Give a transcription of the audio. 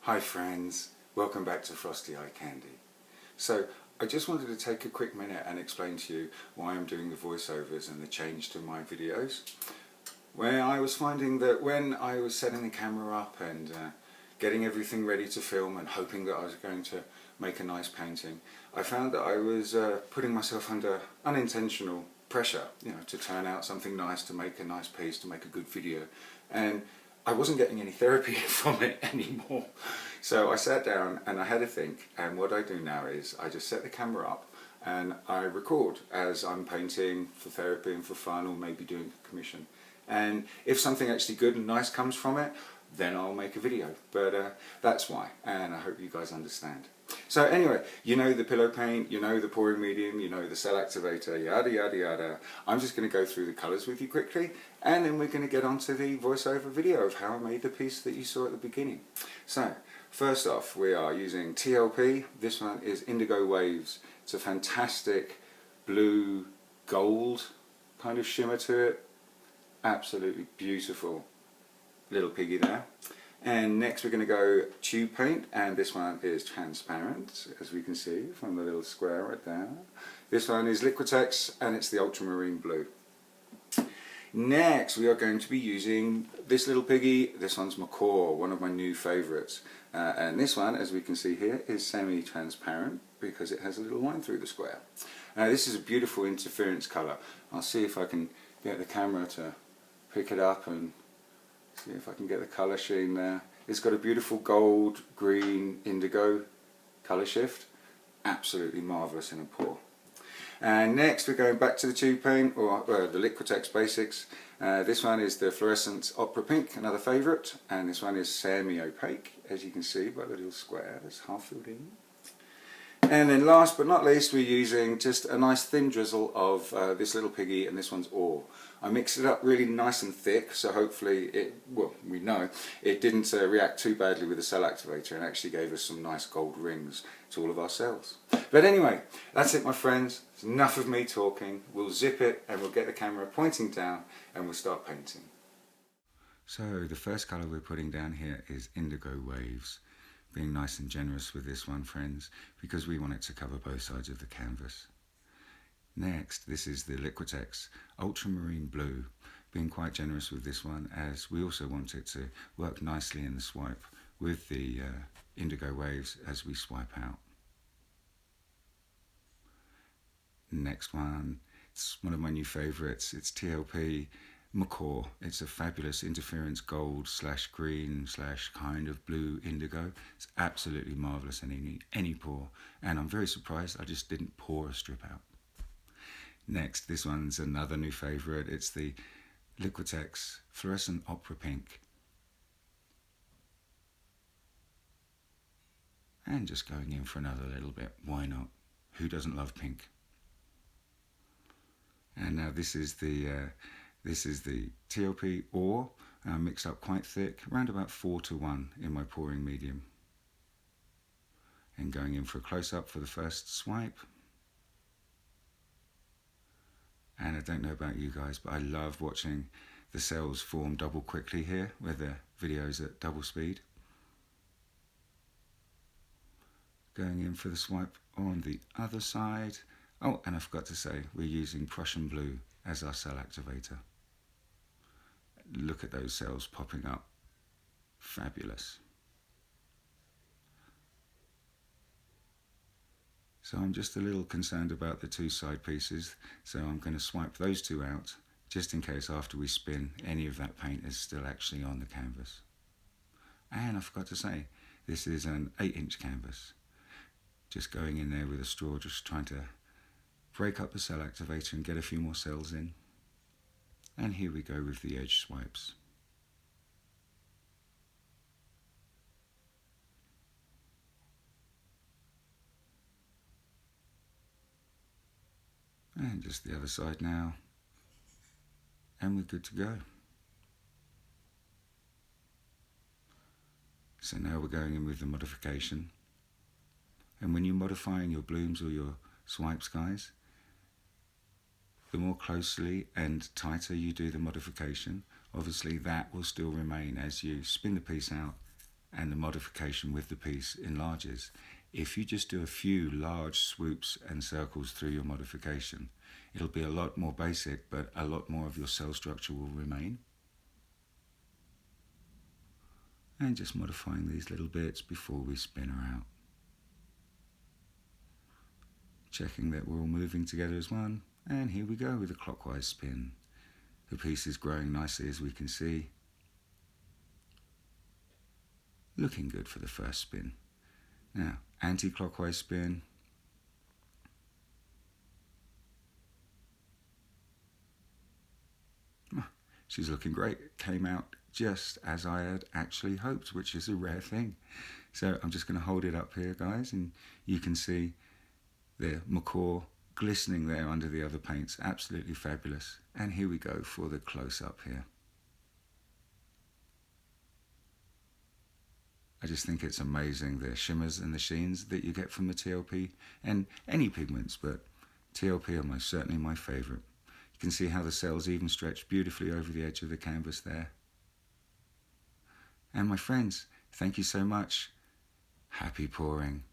Hi friends, welcome back to Frosty Eye Candy. So I just wanted to take a quick minute and explain to you why I'm doing the voiceovers and the change to my videos. Where I was finding that when I was setting the camera up and getting everything ready to film and hoping that I was going to make a nice painting, I found that I was putting myself under unintentional pressure, to turn out something nice, to make a nice piece, to make a good video. And I wasn't getting any therapy from it anymore. So I sat down and I had a think, and what I do now is I just set the camera up and I record as I'm painting for therapy and for fun, or maybe doing a commission. And if something actually good and nice comes from it, then I'll make a video. But that's why, and I hope you guys understand. So anyway, you know the pillow paint, you know the pouring medium, you know the cell activator, yada yada yada. I'm just going to go through the colours with you quickly, and then we're going to get on to the voiceover video of how I made the piece that you saw at the beginning. So first off, we are using TLP. This one is Indigo Waves. It's a fantastic blue gold kind of shimmer to it. Absolutely beautiful little piggy there. And next we're going to go tube paint, and this one is transparent, as we can see from the little square right there. This one is Liquitex, and it's the ultramarine blue. Next we are going to be using this little piggy. This one's Macaw, one of my new favourites. And this one, as we can see here, is semi-transparent because it has a little line through the square. This is a beautiful interference colour. I'll see if I can get the camera to pick it up and see if I can get the colour sheen there. It's got a beautiful gold, green, indigo colour shift. Absolutely marvellous in a pour. And next we're going back to the tube paint, or the Liquitex Basics. This one is the Fluorescent Opera Pink, another favourite. And this one is semi-opaque, as you can see by the little square that's half filled in. And then last but not least, we're using just a nice thin drizzle of this little piggy, and this one's Ore. I mixed it up really nice and thick, so hopefully we know it didn't react too badly with the cell activator and actually gave us some nice gold rings to all of our cells. But anyway, that's it my friends. It's enough of me talking. We'll zip it and we'll get the camera pointing down and we'll start painting. So the first colour we're putting down here is Indigo Waves. Being nice and generous with this one, friends, because we want it to cover both sides of the canvas. Next, this is the Liquitex Ultramarine Blue. Being quite generous with this one, as we also want it to work nicely in the swipe with the Indigo Waves as we swipe out. Next one, it's one of my new favourites. It's TLP Macaw. It's a fabulous interference gold / green / kind of blue indigo. It's absolutely marvellous in any pour, and I'm very surprised I just didn't pour a strip out. Next, this one's another new favourite. It's the Liquitex Fluorescent Opera Pink. And just going in for another little bit, why not? Who doesn't love pink? And now this is the TLP Ore, mixed up quite thick, around about 4:1 in my pouring medium. And going in for a close-up for the first swipe. And I don't know about you guys, but I love watching the cells form double quickly here, where the video's at double speed. Going in for the swipe on the other side. Oh, and I forgot to say, we're using Prussian Blue as our cell activator. Look at those cells popping up. Fabulous. So I'm just a little concerned about the two side pieces, so I'm going to swipe those two out, just in case after we spin, any of that paint is still actually on the canvas. And I forgot to say, this is an 8-inch canvas. Just going in there with a straw, just trying to break up the cell activator and get a few more cells in. And here we go with the edge swipes. And just the other side now. And we're good to go. So now we're going in with the modification. And when you're modifying your blooms or your swipes, guys, the more closely and tighter you do the modification, obviously that will still remain as you spin the piece out and the modification with the piece enlarges. If you just do a few large swoops and circles through your modification, it'll be a lot more basic, but a lot more of your cell structure will remain. And just modifying these little bits before we spin her out. Checking that we're all moving together as one, and here we go with a clockwise spin. The piece is growing nicely, as we can see. Looking good for the first spin. Now, anti-clockwise spin. She's looking great. Came out just as I had actually hoped, which is a rare thing. So I'm just going to hold it up here, guys, and you can see the macaw glistening there under the other paints. Absolutely fabulous. And here we go for the close-up here. I just think it's amazing, the shimmers and the sheens that you get from the TLP, and any pigments, but TLP are most certainly my favourite. You can see how the cells even stretch beautifully over the edge of the canvas there. And my friends, thank you so much. Happy pouring.